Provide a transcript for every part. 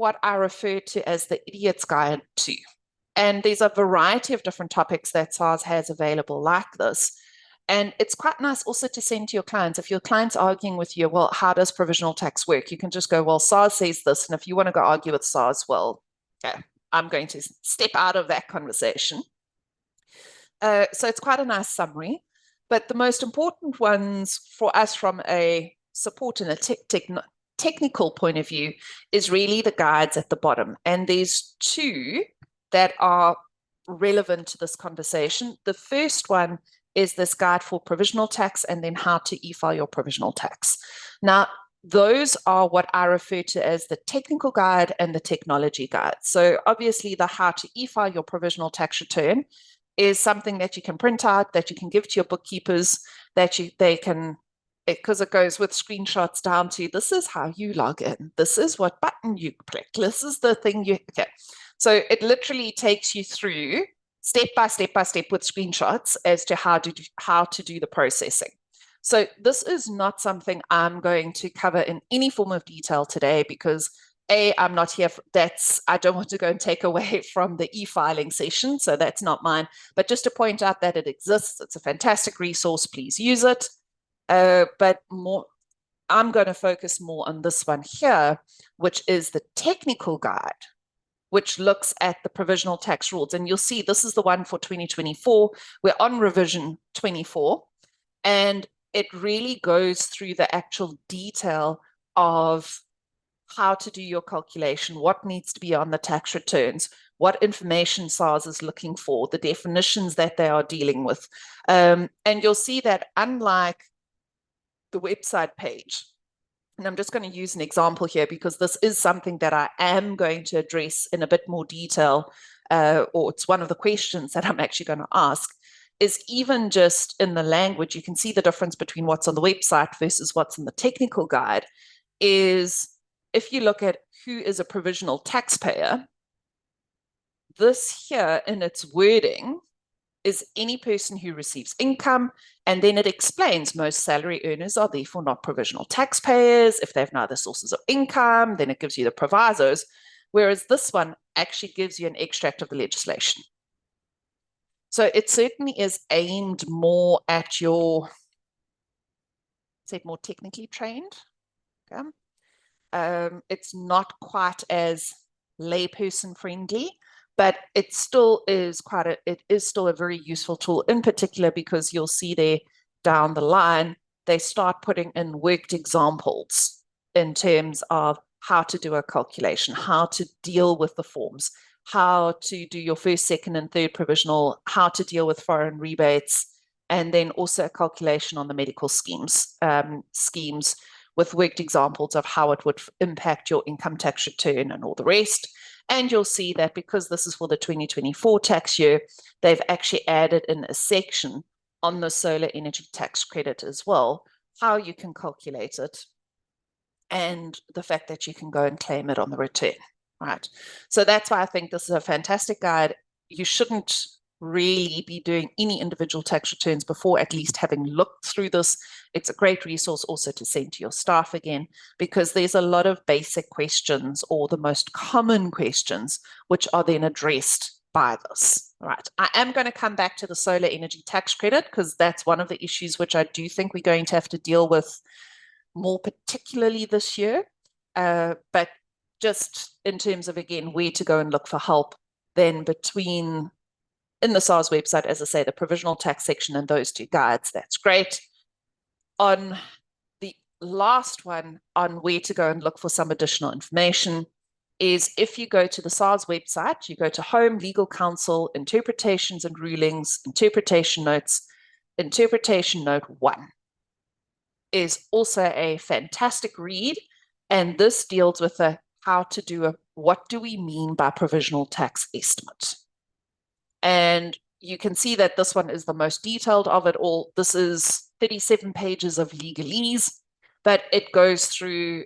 what I refer to as the Idiot's Guide to. And there's a variety of different topics that SARS has available like this. And it's quite nice also to send to your clients. If your client's arguing with you, well, how does provisional tax work? You can just go, well, SARS says this. And if you want to go argue with SARS, well, okay, I'm going to step out of that conversation. So it's quite a nice summary. But the most important ones for us from a support and a technical point of view is really the guides at the bottom. And there's two that are relevant to this conversation. The first one is this guide for provisional tax and then how to e-file your provisional tax. Now, those are what I refer to as the technical guide and the technology guide. So obviously the how to e-file your provisional tax return is something that you can print out, that you can give to your bookkeepers, that they can, because it goes with screenshots down to, this is how you log in, this is what button you click, this is the thing you, okay. So it literally takes you through step by step with screenshots as to how to do the processing. So this is not something I'm going to cover in any form of detail today because I'm not here, I don't want to go and take away from the e-filing session, so that's not mine, but just to point out that it exists, it's a fantastic resource, please use it. But I'm going to focus more on this one here, which is the technical guide, which looks at the provisional tax rules. And you'll see this is the one for 2024. We're on revision 24, and it really goes through the actual detail of how to do your calculation, what needs to be on the tax returns, what information SARS is looking for, the definitions that they are dealing with. And you'll see that unlike the website page, and I'm just going to use an example here because this is something that I am going to address in a bit more detail, or it's one of the questions that I'm actually going to ask, is even just in the language, you can see the difference between what's on the website versus what's in the technical guide, is if you look at who is a provisional taxpayer, this here in its wording is any person who receives income, and then it explains most salary earners are therefore not provisional taxpayers. If they have no other sources of income, then it gives you the provisos, whereas this one actually gives you an extract of the legislation. So it certainly is aimed more at your, say, more technically trained. Okay? It's not quite as layperson friendly, but it still is still a very useful tool, in particular because you'll see there down the line, they start putting in worked examples in terms of how to do a calculation, how to deal with the forms, how to do your first, second, and third provisional, how to deal with foreign rebates, and then also a calculation on the medical schemes with worked examples of how it would impact your income tax return and all the rest. And you'll see that because this is for the 2024 tax year, they've actually added in a section on the solar energy tax credit as well, how you can calculate it, and the fact that you can go and claim it on the return, right? So that's why I think this is a fantastic guide. You shouldn't really be doing any individual tax returns before at least having looked through this. It's a great resource also to send to your staff again, because there's a lot of basic questions or the most common questions which are then addressed by this. Right. I am going to come back to the solar energy tax credit because that's one of the issues which I do think we're going to have to deal with more particularly this year. But just in terms of, again, where to go and look for help, then between in the SARS website, as I say, the provisional tax section and those two guides, that's great. On the last one on where to go and look for some additional information is if you go to the SARS website, you go to Home, Legal Counsel, Interpretations and Rulings, Interpretation Notes. Interpretation Note 1 is also a fantastic read, and this deals with what do we mean by provisional tax estimate? And you can see that this one is the most detailed of it all. This is 37 pages of legalese, but it goes through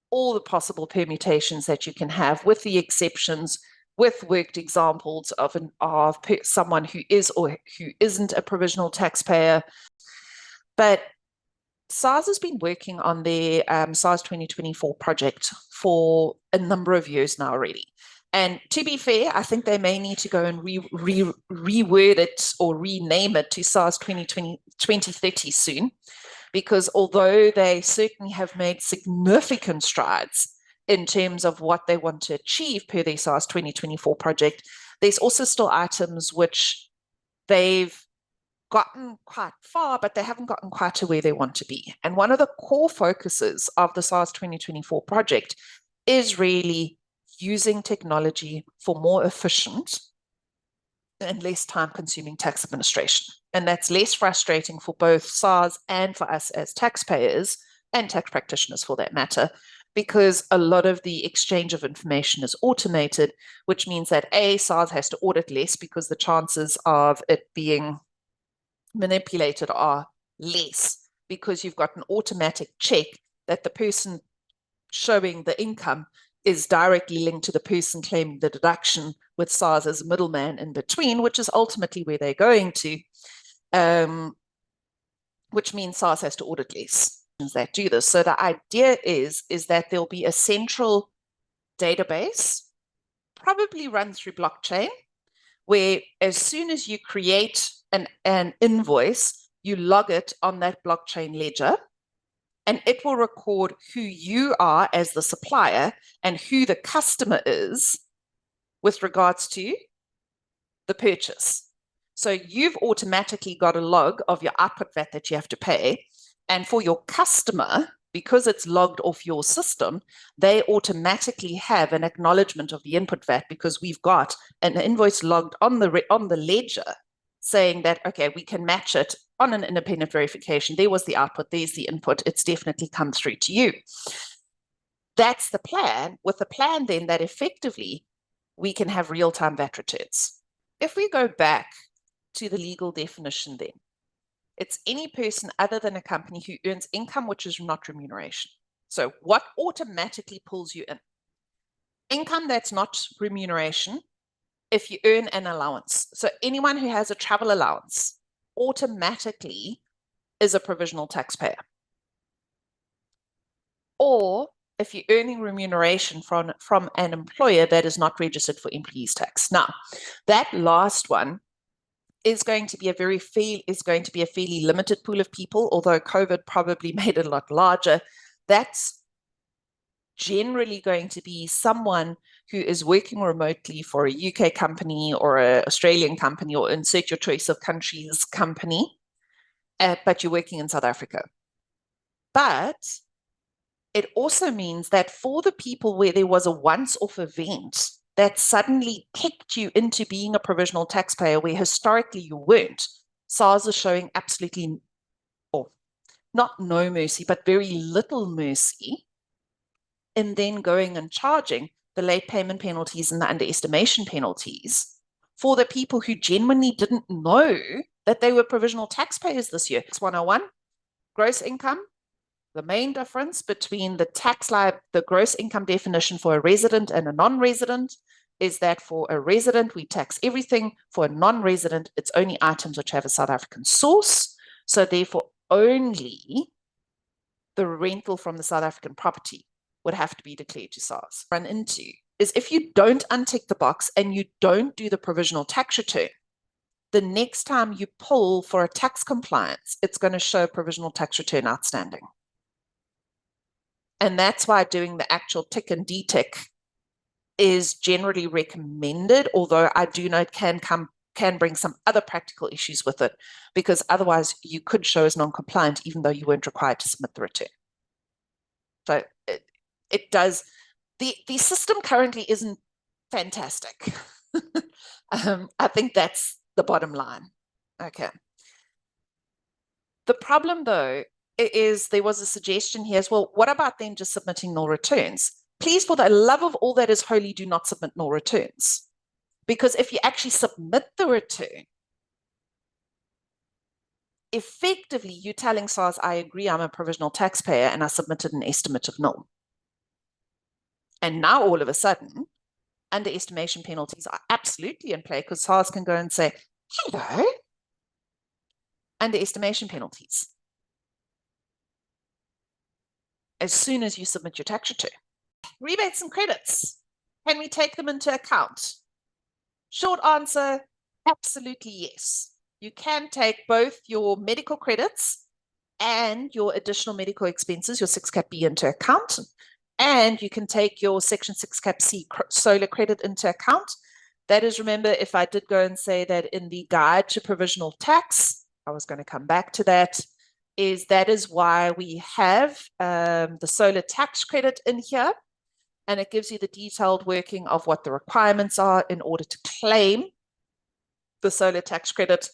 all the possible permutations that you can have with the exceptions, with worked examples of someone who is or who isn't a provisional taxpayer. But SARS has been working on their SARS 2024 project for a number of years now already. And to be fair, I think they may need to go and reword it or rename it to SARS 2030 soon, because although they certainly have made significant strides in terms of what they want to achieve per their SARS 2024 project, there's also still items which they've gotten quite far, but they haven't gotten quite to where they want to be. And one of the core focuses of the SARS 2024 project is really using technology for more efficient and less time-consuming tax administration. And that's less frustrating for both SARS and for us as taxpayers and tax practitioners for that matter, because a lot of the exchange of information is automated, which means that A, SARS has to audit less because the chances of it being manipulated are less, because you've got an automatic check that the person showing the income is directly linked to the person claiming the deduction, with SARS as a middleman in between, which is ultimately where they're going to, which means SARS has to audit less that do this. So the idea is that there'll be a central database, probably run through blockchain, where as soon as you create an invoice, you log it on that blockchain ledger, and it will record who you are as the supplier and who the customer is with regards to the purchase. So you've automatically got a log of your output VAT that you have to pay. And for your customer, because it's logged off your system, they automatically have an acknowledgement of the input VAT, because we've got an invoice logged on the ledger saying that, okay, we can match it on an independent verification. There was the output, there's the input, it's definitely come through to you. That's the plan, with the plan then that effectively we can have real-time VAT returns. If we go back to the legal definition then, it's any person other than a company who earns income which is not remuneration. So what automatically pulls you in? Income that's not remuneration, if you earn an allowance. So anyone who has a travel allowance automatically is a provisional taxpayer. Or if you're earning remuneration from an employer that is not registered for employees tax. Now, that last one is going to be a fairly limited pool of people, although COVID probably made it a lot larger. That's generally going to be someone who is working remotely for a UK company or an Australian company, or insert your choice of countries company, but you're working in South Africa. But it also means that for the people where there was a once-off event that suddenly kicked you into being a provisional taxpayer where historically you weren't, SARS is showing absolutely, or not no mercy, but very little mercy in then going and charging the late payment penalties and the underestimation penalties for the people who genuinely didn't know that they were provisional taxpayers this year. It's 101, gross income. The main difference between the gross income definition for a resident and a non-resident is that for a resident, we tax everything. For a non-resident, it's only items which have a South African source. So therefore, only the rental from the South African property would have to be declared to SARS. Run into is if you don't untick the box and you don't do the provisional tax return, the next time you pull for a tax compliance, it's going to show provisional tax return outstanding. And that's why doing the actual tick and detick is generally recommended, although I do know it can bring some other practical issues with it, because otherwise you could show as non-compliant even though you weren't required to submit the return. So it does, the system currently isn't fantastic. I think that's the bottom line. Okay. The problem though is there was a suggestion here as well, what about then just submitting null returns? Please, for the love of all that is holy, do not submit null returns. Because if you actually submit the return, effectively you're telling SARS, I agree, I'm a provisional taxpayer and I submitted an estimate of null. And now all of a sudden, underestimation penalties are absolutely in play, because SARS can go and say, hello, underestimation penalties. as soon as you submit your tax return. Rebates and credits. Can we take them into account? Short answer, absolutely yes. You can take both your medical credits and your additional medical expenses, your 6 Cap B, into account. And you can take your Section 6 Cap C solar credit into account. That is, remember, if I did go and say that in the guide to provisional tax, I was going to come back to that, that is why we have the solar tax credit in here. And it gives you the detailed working of what the requirements are in order to claim the solar tax credit.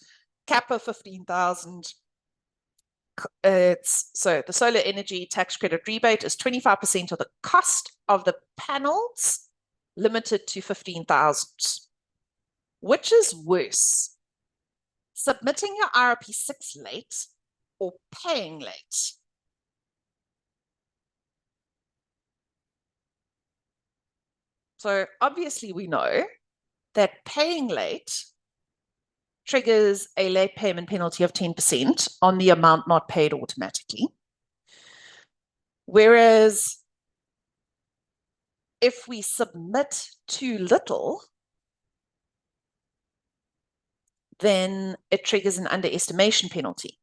Cap of 15,000. So the solar energy tax credit rebate is 25% of the cost of the panels, limited to 15,000. Which is worse, submitting your RRP6 late or paying late? So obviously we know that paying late triggers a late payment penalty of 10% on the amount not paid automatically. Whereas if we submit too little, then it triggers an underestimation penalty.